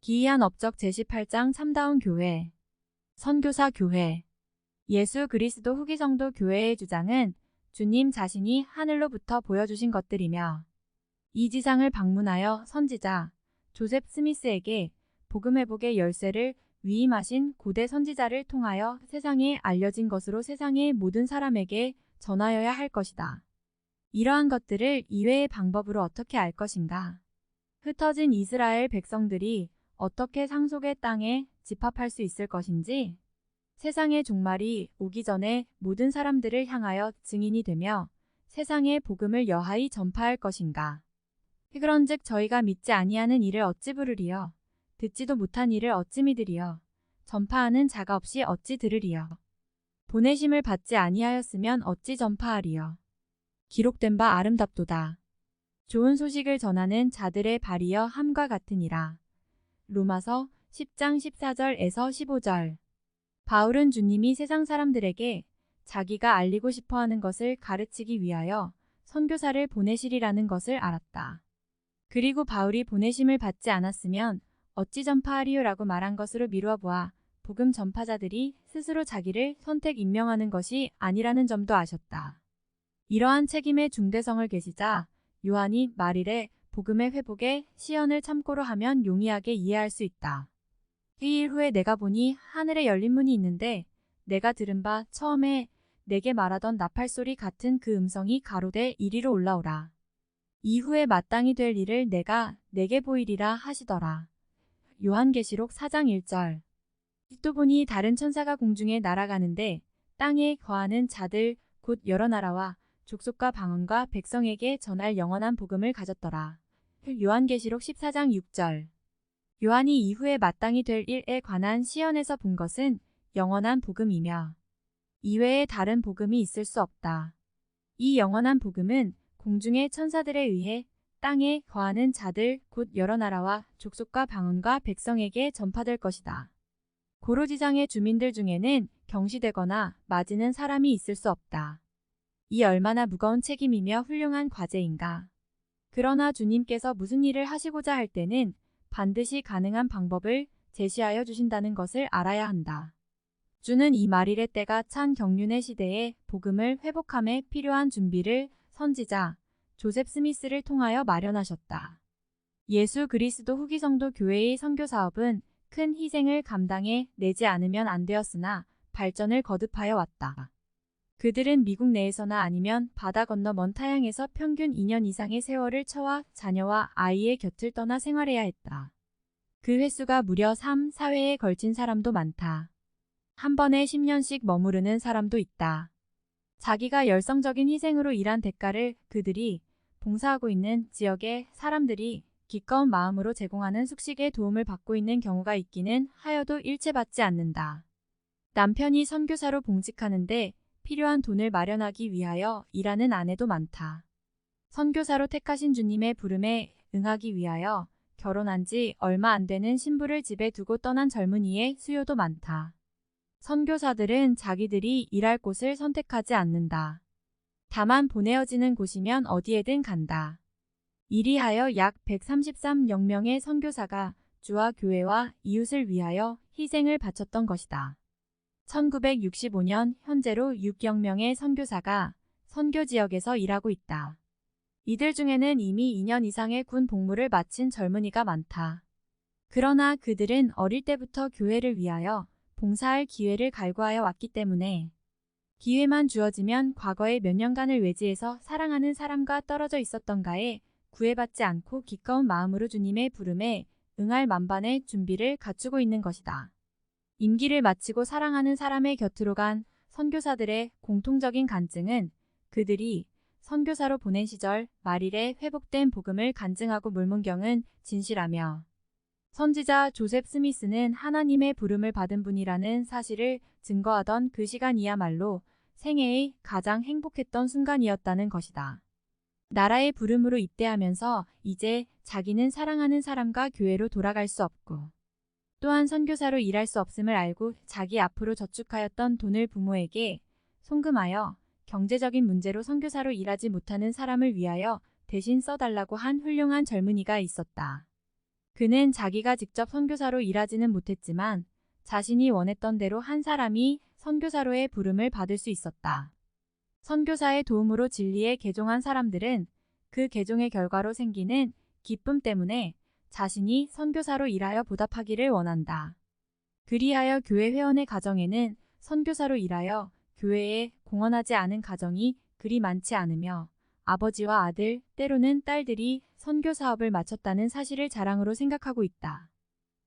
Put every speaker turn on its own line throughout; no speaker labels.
기이한 업적 제18장 참다운 교회. 선교사 교회. 예수 그리스도 후기 성도 교회의 주장은 주님 자신이 하늘로부터 보여주신 것들이며 이 지상을 방문하여 선지자 조셉 스미스에게 복음 회복의 열쇠를 위임하신 고대 선지자를 통하여 세상에 알려진 것으로 세상의 모든 사람에게 전하여야 할 것이다. 이러한 것들을 이외의 방법으로 어떻게 알 것인가? 흩어진 이스라엘 백성들이 어떻게 상속의 땅에 집합할 수 있을 것인지, 세상의 종말이 오기 전에 모든 사람들을 향하여 증인이 되며 세상의 복음을 여하이 전파할 것인가. 그런즉 저희가 믿지 아니하는 이를 어찌 부르리요? 듣지도 못한 이를 어찌 믿으리요? 전파하는 자가 없이 어찌 들으리요? 보내심을 받지 아니하였으면 어찌 전파하리요? 기록된 바 아름답도다. 좋은 소식을 전하는 자들의 발이여 함과 같으니라. 로마서 10장 14절에서 15절. 바울은 주님이 세상 사람들에게 자기가 알리고 싶어하는 것을 가르치기 위하여 선교사를 보내시리라는 것을 알았다. 그리고 바울이 보내심을 받지 않았으면 어찌 전파하리요라고 말한 것으로 미루어 보아 복음 전파자들이 스스로 자기를 선택 임명하는 것이 아니라는 점도 아셨다. 이러한 책임의 중대성을 계시자 요한이 말일에 복음의 회복에 시연을 참고로 하면 용이하게 이해할 수 있다. 이 일 후에 내가 보니 하늘에 열린 문이 있는데 내가 들은 바 처음에 내게 말하던 나팔소리 같은 그 음성이 가로되 이리로 올라오라. 이후에 마땅히 될 일을 내가 내게 보이리라 하시더라. 요한계시록 4장 1절. 또 보니 다른 천사가 공중에 날아가는데 땅에 거하는 자들 곧 여러 나라와 족속과 방언과 백성에게 전할 영원한 복음을 가졌더라. 요한계시록 14장 6절. 요한이 이후에 마땅히 될 일에 관한 시연에서 본 것은 영원한 복음이며 이외에 다른 복음이 있을 수 없다. 이 영원한 복음은 공중의 천사들에 의해 땅에 거하는 자들 곧 여러 나라와 족속과 방언과 백성에게 전파될 것이다. 고로지상의 주민들 중에는 경시되거나 맞이는 사람이 있을 수 없다. 이 얼마나 무거운 책임이며 훌륭한 과제인가. 그러나 주님께서 무슨 일을 하시고자 할 때는 반드시 가능한 방법을 제시하여 주신다는 것을 알아야 한다. 주는 이 말일의 때가 찬 경륜의 시대에 복음을 회복함에 필요한 준비를 선지자 조셉 스미스를 통하여 마련하셨다. 예수 그리스도 후기 성도 교회의 선교 사업은 큰 희생을 감당해 내지 않으면 안 되었으나 발전을 거듭하여 왔다. 그들은 미국 내에서나 아니면 바다 건너 먼 타양에서 평균 2년 이상의 세월을 처와 자녀와 아이의 곁을 떠나 생활해야 했다. 그 횟수가 무려 3, 4회에 걸친 사람도 많다. 한 번에 10년씩 머무르는 사람도 있다. 자기가 열성적인 희생으로 일한 대가를 그들이 봉사하고 있는 지역의 사람들이 기꺼운 마음으로 제공하는 숙식의 도움을 받고 있는 경우가 있기는 하여도 일체받지 않는다. 남편이 선교사로 봉직하는데 필요한 돈을 마련하기 위하여 일하는 아내도 많다. 선교사로 택하신 주님의 부름에 응하기 위하여 결혼한 지 얼마 안 되는 신부를 집에 두고 떠난 젊은이의 수요도 많다. 선교사들은 자기들이 일할 곳을 선택하지 않는다. 다만 보내어지는 곳이면 어디에든 간다. 이리하여 약 133명의 선교사가 주와 교회와 이웃을 위하여 희생을 바쳤던 것이다. 1965년 현재로 6여 명의 선교사가 선교 지역에서 일하고 있다. 이들 중에는 이미 2년 이상의 군 복무를 마친 젊은이가 많다. 그러나 그들은 어릴 때부터 교회를 위하여 봉사할 기회를 갈구하여 왔기 때문에 기회만 주어지면 과거의 몇 년간을 외지에서 사랑하는 사람과 떨어져 있었던가에 구애받지 않고 기꺼운 마음으로 주님의 부름에 응할 만반의 준비를 갖추고 있는 것이다. 임기를 마치고 사랑하는 사람의 곁으로 간 선교사들의 공통적인 간증은 그들이 선교사로 보낸 시절 말일에 회복된 복음을 간증하고 물문경은 진실하며 선지자 조셉 스미스는 하나님의 부름을 받은 분이라는 사실을 증거하던 그 시간이야말로 생애의 가장 행복했던 순간이었다는 것이다. 나라의 부름으로 입대하면서 이제 자기는 사랑하는 사람과 교회로 돌아갈 수 없고 또한 선교사로 일할 수 없음을 알고 자기 앞으로 저축하였던 돈을 부모에게 송금하여 경제적인 문제로 선교사로 일하지 못하는 사람을 위하여 대신 써달라고 한 훌륭한 젊은이가 있었다. 그는 자기가 직접 선교사로 일하지는 못했지만 자신이 원했던 대로 한 사람이 선교사로의 부름을 받을 수 있었다. 선교사의 도움으로 진리에 개종한 사람들은 그 개종의 결과로 생기는 기쁨 때문에 자신이 선교사로 일하여 보답하기를 원한다. 그리하여 교회 회원의 가정에는 선교사로 일하여 교회에 공헌하지 않은 가정이 그리 많지 않으며 아버지와 아들, 때로는 딸들이 선교 사업을 마쳤다는 사실을 자랑으로 생각하고 있다.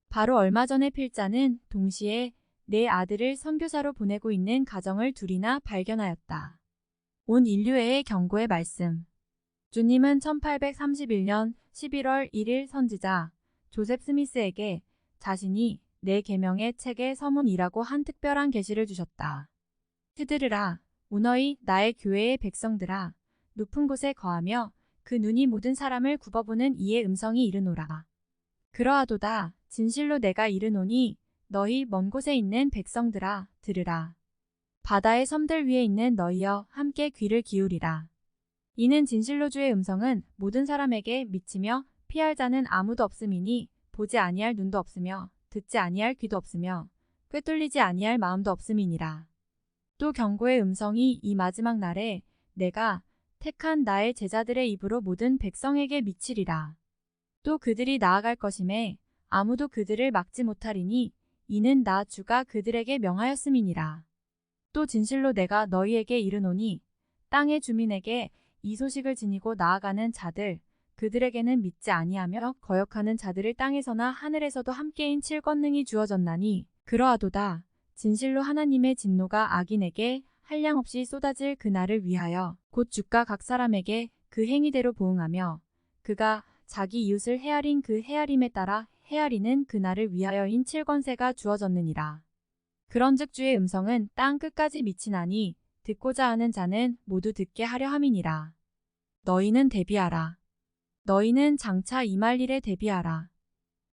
바로 얼마 전에 필자는 동시에 내 아들을 선교사로 보내고 있는 가정을 둘이나 발견하였다. 온 인류애의 경고의 말씀. 주님은 1831년 11월 1일 선지자 조셉 스미스에게 자신이 내 계명의 책의 서문이라고 한 특별한 계시를 주셨다. 그들으라, 운어이 나의 교회의 백성들아, 높은 곳에 거하며 그 눈이 모든 사람을 굽어보는 이의 음성이 이르노라. 그러하도다, 진실로 내가 이르노니 너희 먼 곳에 있는 백성들아, 들으라. 바다의 섬들 위에 있는 너희여, 함께 귀를 기울이라. 이는 진실로 주의 음성은 모든 사람에게 미치며 피할 자는 아무도 없음이니 보지 아니할 눈도 없으며 듣지 아니할 귀도 없으며 꿰뚫리지 아니할 마음도 없음이니라. 또 경고의 음성이 이 마지막 날에 내가 택한 나의 제자들의 입으로 모든 백성에게 미치리라. 또 그들이 나아갈 것임에 아무도 그들을 막지 못하리니 이는 나 주가 그들에게 명하였음이니라. 또 진실로 내가 너희에게 이르노니 땅의 주민에게 이 소식을 지니고 나아가는 자들, 그들에게는 믿지 아니하며 거역하는 자들을 땅에서나 하늘에서도 함께인 칠권능이 주어졌나니 그러하도다. 진실로 하나님의 진노가 악인에게 한량없이 쏟아질 그날을 위하여 곧 주가 각 사람에게 그 행위대로 보응하며 그가 자기 이웃을 헤아린 그 헤아림에 따라 헤아리는 그날을 위하여인 칠권세가 주어졌느니라. 그런즉 주의 음성은 땅 끝까지 미치나니 듣고자 하는 자는 모두 듣게 하려 함이니라. 너희는 대비하라. 너희는 장차 임할 일에 대비하라.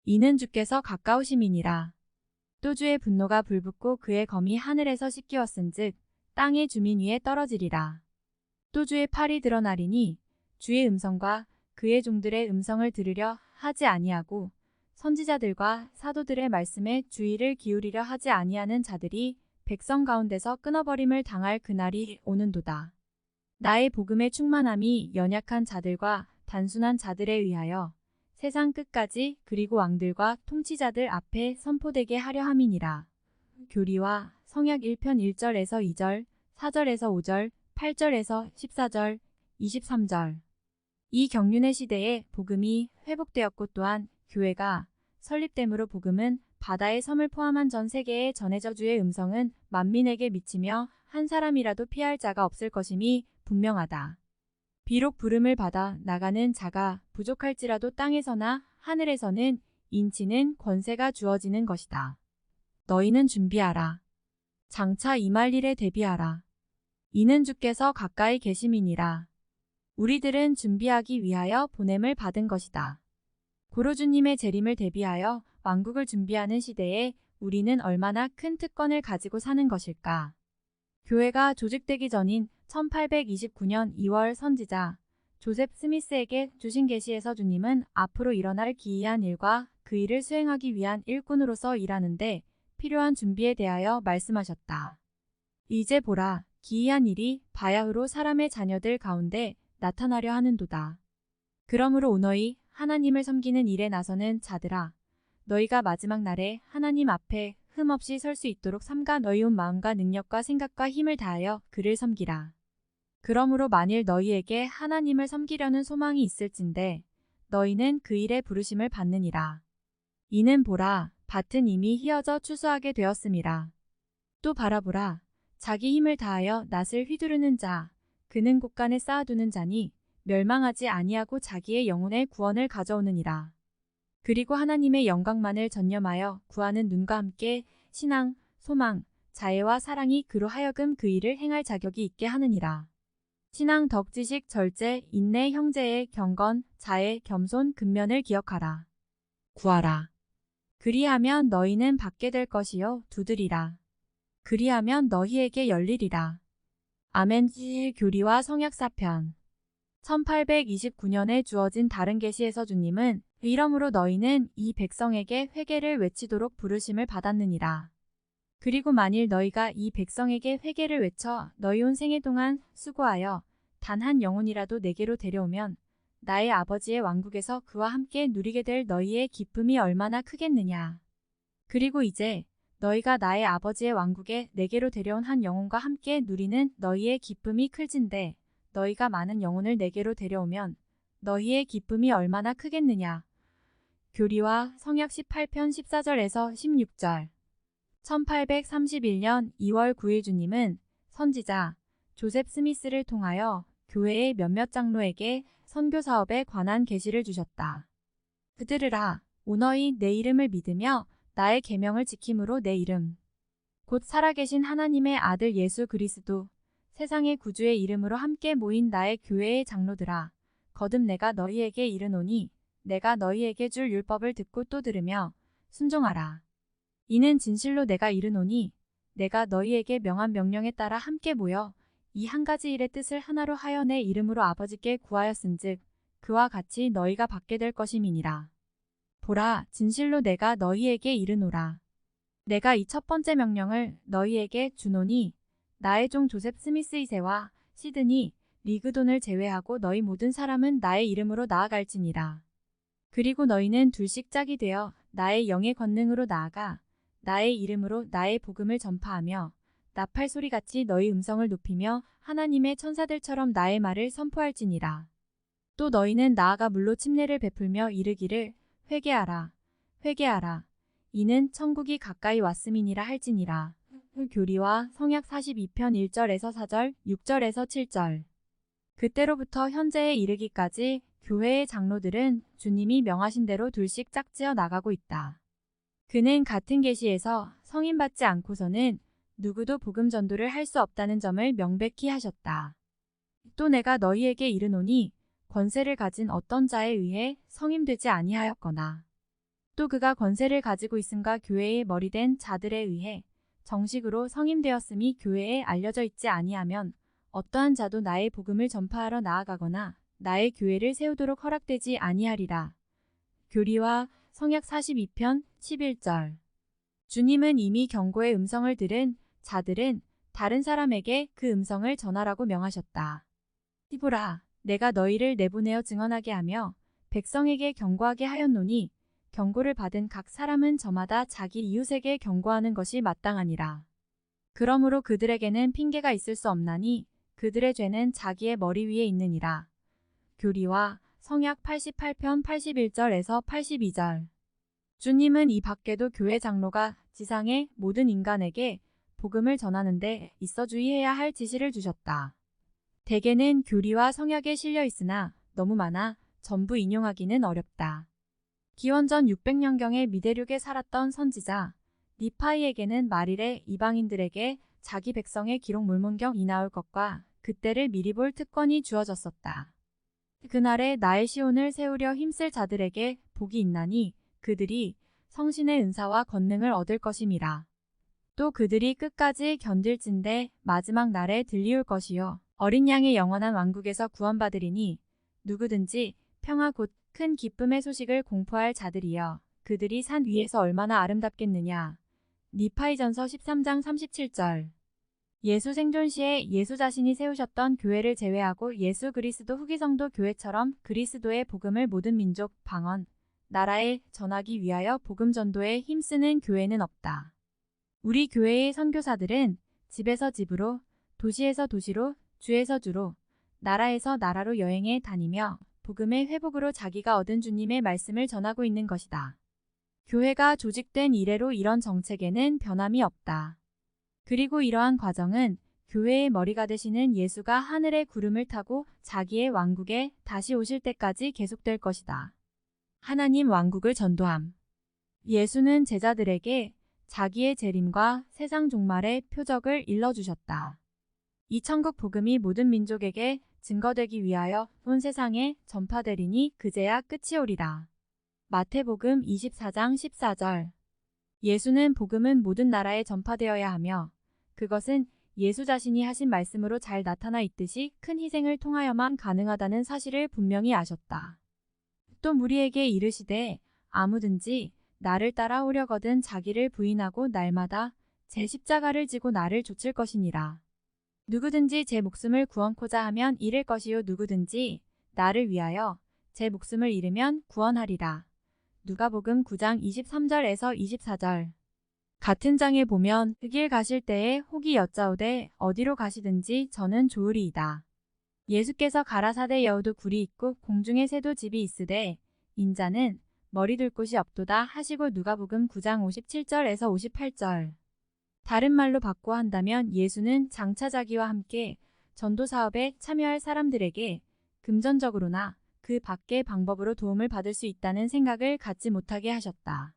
이는 주께서 가까우심이니라. 또 주의 분노가 불붙고 그의 검이 하늘에서 씻기었은즉 땅의 주민 위에 떨어지리라. 또 주의 팔이 드러나리니 주의 음성과 그의 종들의 음성을 들으려 하지 아니하고 선지자들과 사도들의 말씀에 주의를 기울이려 하지 아니하는 자들이 백성 가운데서 끊어버림을 당할 그날이 오는도다. 나의 복음의 충만함이 연약한 자들과 단순한 자들에 의하여 세상 끝까지 그리고 왕들과 통치자들 앞에 선포되게 하려 함이니라. 교리와 성약 1편 1절에서 2절, 4절에서 5절, 8절에서 14절, 23절. 이 경륜의 시대에 복음이 회복되었고 또한 교회가 설립됨으로 복음은 바다의 섬을 포함한 전 세계에 전해져 주의 음성은 만민에게 미치며 한 사람이라도 피할 자가 없을 것임이 분명하다. 비록 부름을 받아 나가는 자가 부족할지라도 땅에서나 하늘에서는 인치는 권세가 주어지는 것이다. 너희는 준비하라. 장차 임할 일에 대비하라. 이는 주께서 가까이 계심이니라. 우리들은 준비하기 위하여 보냄을 받은 것이다. 고로 주님의 재림을 대비하여 왕국을 준비하는 시대에 우리는 얼마나 큰 특권을 가지고 사는 것일까. 교회가 조직되기 전인 1829년 2월 선지자 조셉 스미스에게 주신 계시에서 주님은 앞으로 일어날 기이한 일과 그 일을 수행하기 위한 일꾼으로서 일하는데 필요한 준비에 대하여 말씀하셨다. 이제 보라, 기이한 일이 바야흐로 사람의 자녀들 가운데 나타나려 하는도다. 그러므로 오너히 하나님을 섬기는 일에 나서는 자들아, 너희가 마지막 날에 하나님 앞에 흠없이 설 수 있도록 삼가 너희 온 마음과 능력과 생각과 힘을 다하여 그를 섬기라. 그러므로 만일 너희에게 하나님을 섬기려는 소망이 있을진데 너희는 그 일에 부르심을 받느니라. 이는 보라, 밭은 이미 휘어져 추수하게 되었음이라. 또 바라보라, 자기 힘을 다하여 낫을 휘두르는 자, 그는 곳간에 쌓아두는 자니 멸망하지 아니하고 자기의 영혼의 구원을 가져오느니라. 그리고 하나님의 영광만을 전념하여 구하는 눈과 함께 신앙, 소망, 자애와 사랑이 그로 하여금 그 일을 행할 자격이 있게 하느니라. 신앙, 덕, 지식, 절제, 인내, 형제의 경건, 자애, 겸손, 근면을 기억하라. 구하라. 그리하면 너희는 받게 될 것이요 두드리라. 그리하면 너희에게 열리리라. 아멘. 교리와 성약 4편. 1829년에 주어진 다른 계시에서 주님은 이러므로 너희는 이 백성에게 회개를 외치도록 부르심을 받았느니라. 그리고 만일 너희가 이 백성에게 회개를 외쳐 너희 온 생애 동안 수고하여 단 한 영혼이라도 내게로 데려오면 나의 아버지의 왕국에서 그와 함께 누리게 될 너희의 기쁨이 얼마나 크겠느냐. 그리고 이제 너희가 나의 아버지의 왕국에 내게로 데려온 한 영혼과 함께 누리는 너희의 기쁨이 클진데 너희가 많은 영혼을 내게로 데려오면 너희의 기쁨이 얼마나 크겠느냐. 교리와 성역 18편 14절에서 16절. 1831년 2월 9일 주님은 선지자 조셉 스미스를 통하여 교회의 몇몇 장로에게 선교 사업에 관한 계시를 주셨다. 그들으라 오너희 내 이름을 믿으며 나의 계명을 지킴으로 내 이름 곧 살아계신 하나님의 아들 예수 그리스도 세상의 구주의 이름으로 함께 모인 나의 교회의 장로들아 거듭 내가 너희에게 이르노니 내가 너희에게 줄 율법을 듣고 또 들으며 순종하라. 이는 진실로 내가 이르노니 내가 너희에게 명한 명령에 따라 함께 모여 이 한 가지 일의 뜻을 하나로 하여 내 이름으로 아버지께 구하였은즉 그와 같이 너희가 받게 될 것임이니라. 보라 진실로 내가 너희에게 이르노라. 내가 이 첫 번째 명령을 너희에게 주노니 나의 종 조셉 스미스 2세와 시드니 리그돈을 제외하고 너희 모든 사람은 나의 이름으로 나아갈지니라. 그리고 너희는 둘씩 짝이 되어 나의 영의 권능으로 나아가 나의 이름으로 나의 복음을 전파하며 나팔 소리같이 너희 음성을 높이며 하나님의 천사들처럼 나의 말을 선포할지니라. 또 너희는 나아가 물로 침례를 베풀며 이르기를 회개하라 회개하라 이는 천국이 가까이 왔음이니라 할지니라. 교리와 성약 42편 1절에서 4절 6절에서 7절. 그때로부터 현재에 이르기까지 교회의 장로들은 주님이 명하신 대로 둘씩 짝지어 나가고 있다. 그는 같은 계시에서 성인받지 않고서는 누구도 복음 전도를 할 수 없다는 점을 명백히 하셨다. 또 내가 너희에게 이르노니 권세를 가진 어떤 자에 의해 성임되지 아니하였거나 또 그가 권세를 가지고 있음과 교회의 머리된 자들에 의해 정식으로 성임되었음이 교회에 알려져 있지 아니하면 어떠한 자도 나의 복음을 전파하러 나아가거나 나의 교회를 세우도록 허락되지 아니하리라. 교리와 성약 42편 11절. 주님은 이미 경고의 음성을 들은 자들은 다른 사람에게 그 음성을 전하라고 명하셨다. 보라, 내가 너희를 내보내어 증언하게 하며 백성에게 경고하게 하였노니 경고를 받은 각 사람은 저마다 자기 이웃에게 경고하는 것이 마땅하니라. 그러므로 그들에게는 핑계가 있을 수 없나니 그들의 죄는 자기의 머리 위에 있느니라. 교리와 성약 88편 81절에서 82절. 주님은 이 밖에도 교회 장로가 지상의 모든 인간에게 복음을 전하는데 있어 주의해야 할 지시를 주셨다. 대개는 교리와 성약에 실려 있으나 너무 많아 전부 인용하기는 어렵다. 기원전 600년경에 미대륙에 살았던 선지자 니파이에게는 말일에 이방인들에게 자기 백성의 기록 물문경이 나올 것과 그때를 미리 볼 특권이 주어졌었다. 그날에 나의 시온을 세우려 힘쓸 자들에게 복이 있나니 그들이 성신의 은사와 권능을 얻을 것임이라. 또 그들이 끝까지 견딜진대 마지막 날에 들리올 것이요 어린 양의 영원한 왕국에서 구원받으리니 누구든지 평화 곧 큰 기쁨의 소식을 공포할 자들이여 그들이 산 위에서 얼마나 아름답겠느냐. 니파이전서 13장 37절. 예수 생존 시에 예수 자신이 세우셨던 교회를 제외하고 예수 그리스도 후기 성도 교회처럼 그리스도의 복음을 모든 민족, 방언, 나라에 전하기 위하여 복음 전도에 힘쓰는 교회는 없다. 우리 교회의 선교사들은 집에서 집으로, 도시에서 도시로, 주에서 주로, 나라에서 나라로 여행해 다니며 복음의 회복으로 자기가 얻은 주님의 말씀을 전하고 있는 것이다. 교회가 조직된 이래로 이런 정책에는 변함이 없다. 그리고 이러한 과정은 교회의 머리가 되시는 예수가 하늘의 구름을 타고 자기의 왕국에 다시 오실 때까지 계속될 것이다. 하나님 왕국을 전도함. 예수는 제자들에게 자기의 재림과 세상 종말의 표적을 일러주셨다. 이 천국 복음이 모든 민족에게 증거되기 위하여 온 세상에 전파되리니 그제야 끝이 오리라. 마태복음 24장 14절. 예수는 복음은 모든 나라에 전파되어야 하며 그것은 예수 자신이 하신 말씀으로 잘 나타나 있듯이 큰 희생을 통하여만 가능하다는 사실을 분명히 아셨다. 또 무리에게 이르시되 아무든지 나를 따라오려거든 자기를 부인하고 날마다 제 십자가를 지고 나를 좇을 것이니라. 누구든지 제 목숨을 구원코자 하면 잃을 것이요 누구든지 나를 위하여 제 목숨을 잃으면 구원하리라. 누가복음 9장 23절에서 24절. 같은 장에 보면 그 길 가실 때에 혹이 여짜오되 어디로 가시든지 저는 좋으리이다. 예수께서 가라사대 여우도 굴이 있고 공중에 새도 집이 있으되 인자는 머리 둘 곳이 없도다 하시고 누가복음 9장 57절에서 58절. 다른 말로 바꾸어 한다면 예수는 장차 자기와 함께 전도 사업에 참여할 사람들에게 금전적으로나 그 밖의 방법으로 도움을 받을 수 있다는 생각을 갖지 못하게 하셨다.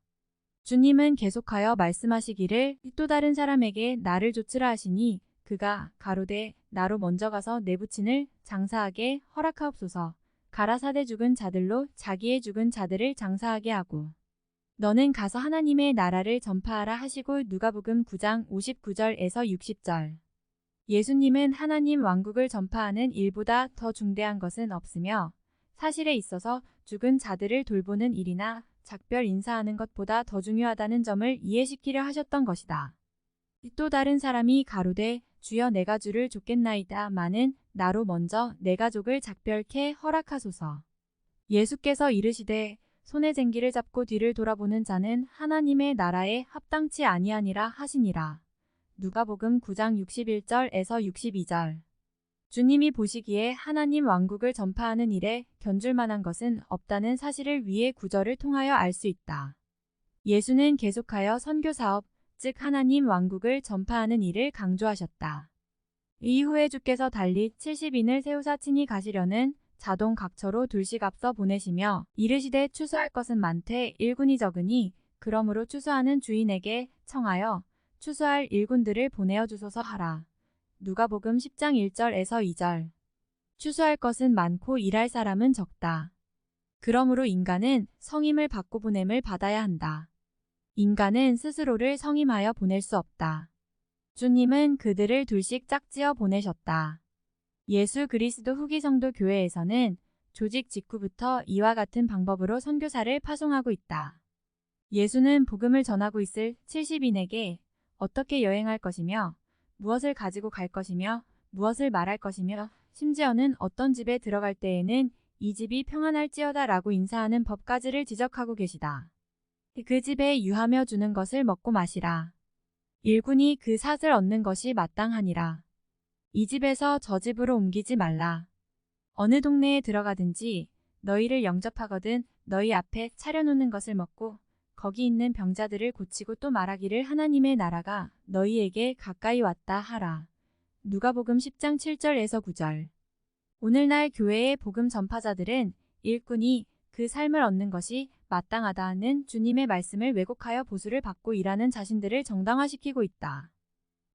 주님은 계속하여 말씀하시기를 또 다른 사람에게 나를 좇으라 하시니 그가 가로되 나로 먼저 가서 내 부친을 장사하게 허락하옵소서. 가라사대 죽은 자들로 자기의 죽은 자들을 장사하게 하고 너는 가서 하나님의 나라를 전파하라 하시고 누가복음 9장 59절에서 60절. 예수님은 하나님 왕국을 전파하는 일보다 더 중대한 것은 없으며 사실에 있어서 죽은 자들을 돌보는 일이나 작별 인사하는 것보다 더 중요하다는 점을 이해시키려 하셨던 것이다. 또 다른 사람이 가로되 주여 내가 주를 좇겠나이다 마는 나로 먼저 내 가족을 작별케 허락하소서. 예수께서 이르시되 손에 쟁기를 잡고 뒤를 돌아보는 자는 하나님의 나라에 합당치 아니하니라 하시니라. 누가복음 9장 61절에서 62절. 주님이 보시기에 하나님 왕국을 전파하는 일에 견줄 만한 것은 없다는 사실을 위의 구절을 통하여 알 수 있다. 예수는 계속하여 선교 사업, 즉 하나님 왕국을 전파하는 일을 강조하셨다. 이후에 주께서 달리 70인을 세우사 친히 가시려는 자동 각처로 둘씩 앞서 보내시며 이르시되 추수할 것은 많되 일꾼이 적으니 그러므로 추수하는 주인에게 청하여 추수할 일꾼들을 보내어 주소서 하라. 누가복음 10장 1절에서 2절. 추수할 것은 많고 일할 사람은 적다. 그러므로 인간은 성임을 받고 보냄을 받아야 한다. 인간은 스스로를 성임하여 보낼 수 없다. 주님은 그들을 둘씩 짝지어 보내셨다. 예수 그리스도 후기 성도 교회에서는 조직 직후부터 이와 같은 방법으로 선교사를 파송하고 있다. 예수는 복음을 전하고 있을 70인에게 어떻게 여행할 것이며 무엇을 가지고 갈 것이며 무엇을 말할 것이며 심지어는 어떤 집에 들어갈 때에는 이 집이 평안할지어다 라고 인사하는 법까지를 지적하고 계시다. 그 집에 유하며 주는 것을 먹고 마시라. 일꾼이 그 삭을 얻는 것이 마땅하니라. 이 집에서 저 집으로 옮기지 말라. 어느 동네에 들어가든지 너희를 영접하거든 너희 앞에 차려놓는 것을 먹고 거기 있는 병자들을 고치고 또 말하기를 하나님의 나라가 너희에게 가까이 왔다 하라. 누가복음 10장 7절에서 9절. 오늘날 교회의 복음 전파자들은 일꾼이 그 삶을 얻는 것이 마땅하다는 주님의 말씀을 왜곡하여 보수를 받고 일하는 자신들을 정당화시키고 있다.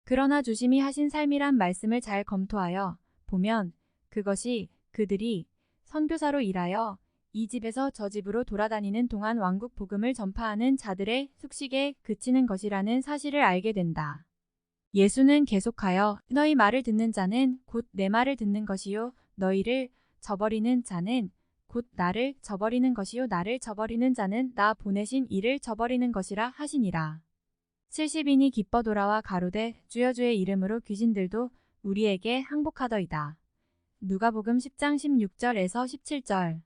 그러나 주심이 하신 삶이란 말씀을 잘 검토하여 보면 그것이 그들이 선교사로 일하여 이 집에서 저 집으로 돌아다니는 동안 왕국 복음을 전파하는 자들의 숙식에 그치는 것이라는 사실을 알게 된다. 예수는 계속하여 너희 말을 듣는 자는 곧 내 말을 듣는 것이요 너희를 저버리는 자는 곧 나를 저버리는 것이요 나를 저버리는 자는 나 보내신 이를 저버리는 것이라 하시니라. 70인이 기뻐 돌아와 가로되 주여 주의 이름으로 귀신들도 우리에게 항복하더이다. 누가복음 10장 16절에서 17절.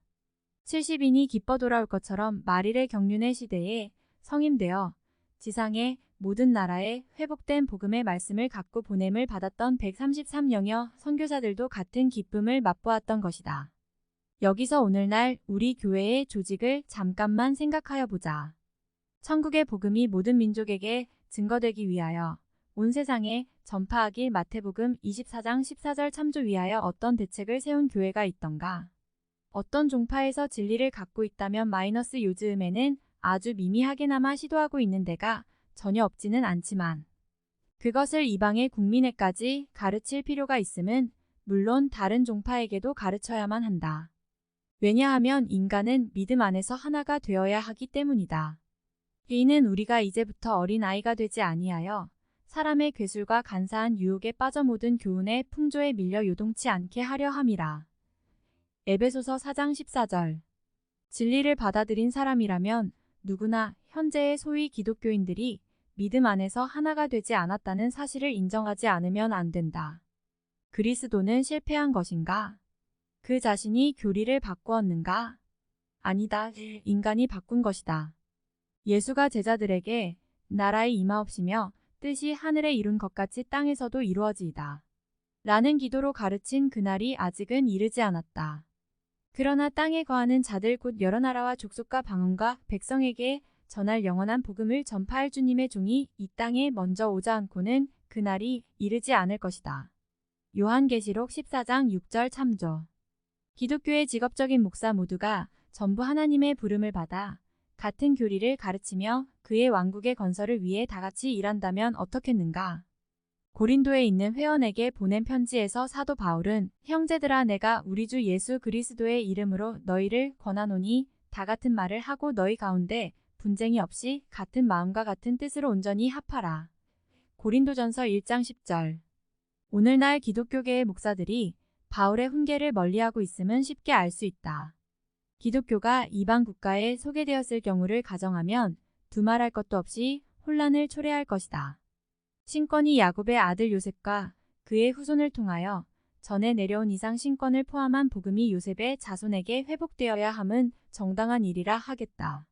70인이 기뻐 돌아올 것처럼 말일의 경륜의 시대에 성임되어 지상의 모든 나라에 회복된 복음의 말씀을 갖고 보냄을 받았던 133명여 선교사들도 같은 기쁨을 맛보았던 것이다. 여기서 오늘날 우리 교회의 조직을 잠깐만 생각하여 보자. 천국의 복음이 모든 민족에게 증거되기 위하여 온 세상에 전파하기 마태복음 24장 14절 참조 위하여 어떤 대책을 세운 교회가 있던가. 어떤 종파에서 진리를 갖고 있다면 마이너스 요즘에는 아주 미미하게나마 시도하고 있는 데가 전혀 없지는 않지만 그것을 이방의 국민에까지 가르칠 필요가 있음은 물론 다른 종파에게도 가르쳐야만 한다. 왜냐하면 인간은 믿음 안에서 하나가 되어야 하기 때문이다. 이는 우리가 이제부터 어린 아이가 되지 아니하여 사람의 괴술과 간사한 유혹에 빠져 모든 교훈의 풍조에 밀려 요동치 않게 하려 함이라. 에베소서 4장 14절. 진리를 받아들인 사람이라면 누구나 현재의 소위 기독교인들이 믿음 안에서 하나가 되지 않았다는 사실을 인정하지 않으면 안 된다. 그리스도는 실패한 것인가? 그 자신이 교리를 바꾸었는가? 아니다. 인간이 바꾼 것이다. 예수가 제자들에게 나라의 임하옵시며 뜻이 하늘에 이룬 것 같이 땅에서도 이루어지이다. 라는 기도로 가르친 그날이 아직은 이르지 않았다. 그러나 땅에 거하는 자들 곧 여러 나라와 족속과 방언과 백성에게 전할 영원한 복음을 전파할 주님의 종이 이 땅에 먼저 오자 않고는 그날이 이르지 않을 것이다. 요한계시록 14장 6절 참조. 기독교의 직업적인 목사 모두가 전부 하나님의 부름을 받아 같은 교리를 가르치며 그의 왕국의 건설을 위해 다같이 일한다면 어떻겠는가? 고린도에 있는 회원에게 보낸 편지에서 사도 바울은 형제들아 내가 우리 주 예수 그리스도의 이름으로 너희를 권하노니 다 같은 말을 하고 너희 가운데 분쟁이 없이 같은 마음과 같은 뜻으로 온전히 합하라. 고린도전서 1장 10절. 오늘날 기독교계의 목사들이 바울의 훈계를 멀리하고 있음은 쉽게 알 수 있다. 기독교가 이방 국가에 소개되었을 경우를 가정하면 두말할 것도 없이 혼란을 초래할 것이다. 신권이 야곱의 아들 요셉과 그의 후손을 통하여 전에 내려온 이상 신권을 포함한 복음이 요셉의 자손에게 회복되어야 함은 정당한 일이라 하겠다.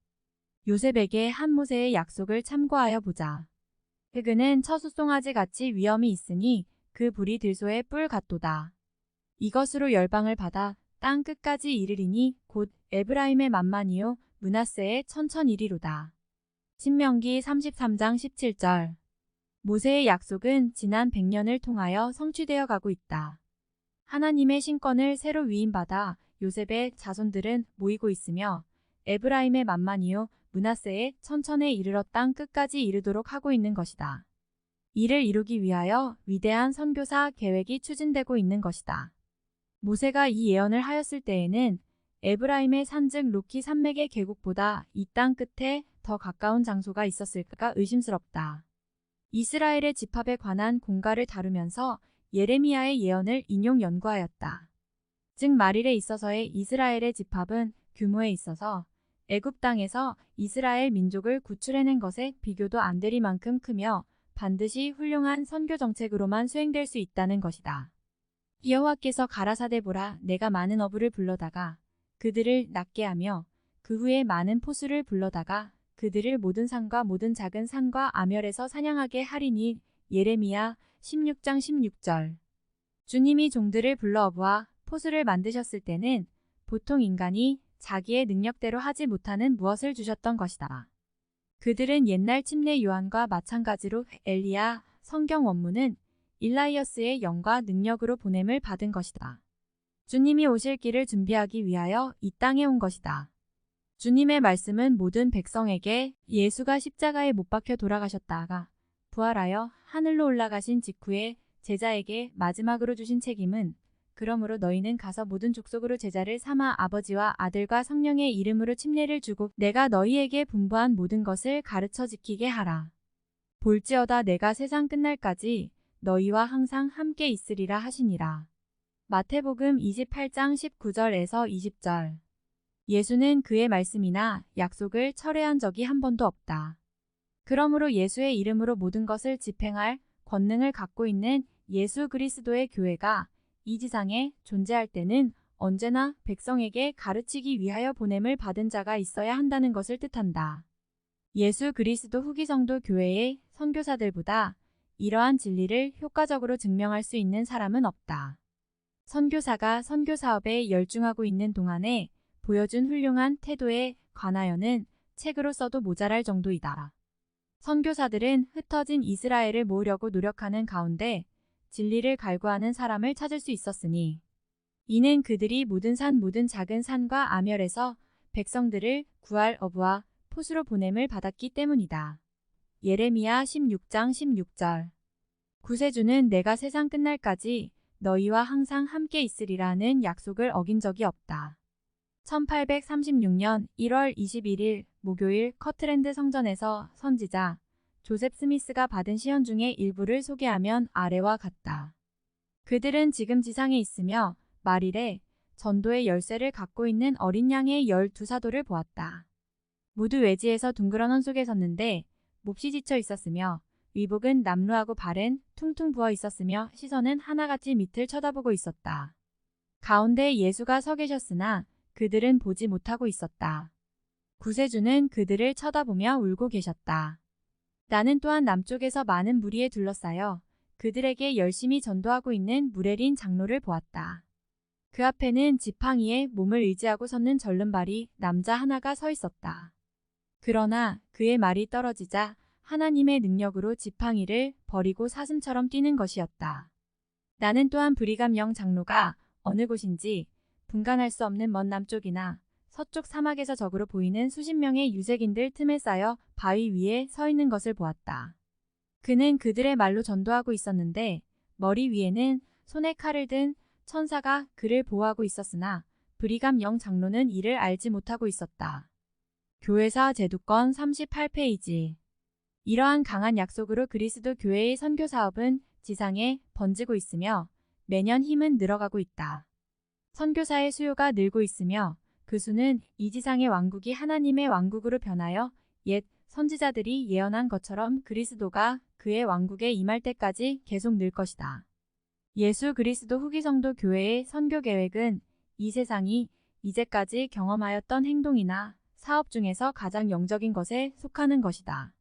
요셉에게 한 모세의 약속을 참고하여 보자. 흑은은 처수송아지 같이 위엄이 있으니 그 불이 들소의 뿔 같도다. 이것으로 열방을 받아 땅 끝까지 이르리니 곧 에브라임의 만만이요 므낫세의 천천이리로다. 신명기 33장 17절. 모세의 약속은 지난 100년을 통하여 성취되어 가고 있다. 하나님의 신권을 새로 위임받아 요셉의 자손들은 모이고 있으며 에브라임의 만만이요 므낫세의 천천에 이르러 땅 끝까지 이르도록 하고 있는 것이다. 이를 이루기 위하여 위대한 선교사 계획이 추진되고 있는 것이다. 모세가 이 예언을 하였을 때에는 에브라임의 산즉 로키 산맥의 계곡보다 이 땅 끝에 더 가까운 장소가 있었을까 의심스럽다. 이스라엘의 집합에 관한 공가를 다루면서 예레미야의 예언을 인용 연구하였다. 즉 말일에 있어서의 이스라엘의 집합은 규모에 있어서 애굽 땅에서 이스라엘 민족을 구출해낸 것에 비교도 안 되리만큼 크며 반드시 훌륭한 선교 정책으로만 수행될 수 있다는 것이다. 여호와께서 가라사대 보라 내가 많은 어부를 불러다가 그들을 낫게 하며 그 후에 많은 포수를 불러다가 그들을 모든 산과 모든 작은 산과 아멸에서 사냥하게 하리니. 예레미야 16장 16절. 주님이 종들을 불러 어부와 포수를 만드셨을 때는 보통 인간이 자기의 능력대로 하지 못하는 무엇을 주셨던 것이다. 그들은 옛날 침례 요한과 마찬가지로 엘리야 성경 원문은 일라이어스의 영과 능력으로 보냄을 받은 것이다. 주님이 오실 길을 준비하기 위하여 이 땅에 온 것이다. 주님의 말씀은 모든 백성에게 예수가 십자가에 못 박혀 돌아가셨다가 부활하여 하늘로 올라가신 직후에 제자에게 마지막으로 주신 책임은 그러므로 너희는 가서 모든 족속으로 제자를 삼아 아버지와 아들과 성령의 이름으로 침례를 주고 내가 너희에게 분부한 모든 것을 가르쳐 지키게 하라. 볼지어다 내가 세상 끝날까지 너희와 항상 함께 있으리라 하시니라. 마태복음 28장 19절에서 20절. 예수는 그의 말씀이나 약속을 철회한 적이 한 번도 없다. 그러므로 예수의 이름으로 모든 것을 집행할 권능을 갖고 있는 예수 그리스도의 교회가 이 지상에 존재할 때는 언제나 백성에게 가르치기 위하여 보냄을 받은 자가 있어야 한다는 것을 뜻한다. 예수 그리스도 후기 성도 교회의 선교사들보다 이러한 진리를 효과적으로 증명할 수 있는 사람은 없다. 선교사가 선교 사업에 열중하고 있는 동안에 보여준 훌륭한 태도에 관하여는 책으로 써도 모자랄 정도이다. 선교사들은 흩어진 이스라엘을 모으려고 노력하는 가운데 진리를 갈구하는 사람을 찾을 수 있었으니 이는 그들이 모든 산 모든 작은 산과 아멸에서 백성들을 구할 어부와 포수로 보냄을 받았기 때문이다. 예레미야 16장 16절. 구세주는 내가 세상 끝날까지 너희와 항상 함께 있으리라는 약속을 어긴 적이 없다. 1836년 1월 21일 목요일 커트랜드 성전에서 선지자 조셉 스미스가 받은 시연 중에 일부를 소개하면 아래와 같다. 그들은 지금 지상에 있으며 말일에 전도의 열쇠를 갖고 있는 어린 양의 12사도를 보았다. 모두 외지에서 둥그런 헌 속에 섰는데 몹시 지쳐 있었으며 위복은 남루하고 발은 퉁퉁 부어 있었으며 시선은 하나같이 밑을 쳐다보고 있었다. 가운데 예수가 서 계셨으나 그들은 보지 못하고 있었다. 구세주는 그들을 쳐다보며 울고 계셨다. 나는 또한 남쪽에서 많은 무리에 둘러싸여 그들에게 열심히 전도하고 있는 무레린 장로를 보았다. 그 앞에는 지팡이에 몸을 의지하고 섰는 절름발이 남자 하나가 서 있었다. 그러나 그의 말이 떨어지자 하나님의 능력으로 지팡이를 버리고 사슴처럼 뛰는 것이었다. 나는 또한 브리감 영 장로가 어느 곳인지 분간할 수 없는 먼 남쪽이나 서쪽 사막에서 적으로 보이는 수십 명의 유색인들 틈에 쌓여 바위 위에 서 있는 것을 보았다. 그는 그들의 말로 전도하고 있었는데 머리 위에는 손에 칼을 든 천사가 그를 보호하고 있었으나 브리감 영 장로는 이를 알지 못하고 있었다. 교회사 제도권 38페이지. 이러한 강한 약속으로 그리스도 교회의 선교 사업은 지상에 번지고 있으며 매년 힘은 늘어가고 있다. 선교사의 수요가 늘고 있으며 그 수는 이 지상의 왕국이 하나님의 왕국으로 변하여 옛 선지자들이 예언한 것처럼 그리스도가 그의 왕국에 임할 때까지 계속 늘 것이다. 예수 그리스도 후기 성도 교회의 선교 계획은 이 세상이 이제까지 경험하였던 행동이나 사업 중에서 가장 영적인 것에 속하는 것이다.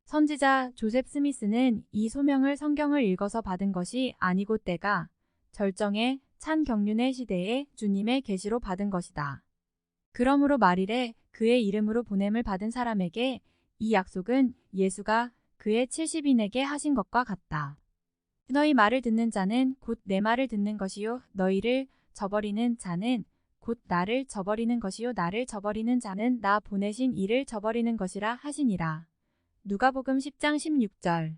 선지자 조셉 스미스는 이 소명을 성경을 읽어서 받은 것이 아니고 때가 절정의 찬 경륜의 시대에 주님의 계시로 받은 것이다. 그러므로 말일에 그의 이름으로 보냄을 받은 사람에게 이 약속은 예수가 그의 70인에게 하신 것과 같다. 너희 말을 듣는 자는 곧 내 말을 듣는 것이요 너희를 저버리는 자는 곧 나를 저버리는 것이요 나를 저버리는 자는 나 보내신 이를 저버리는 것이라 하시니라. 누가복음 10장 16절.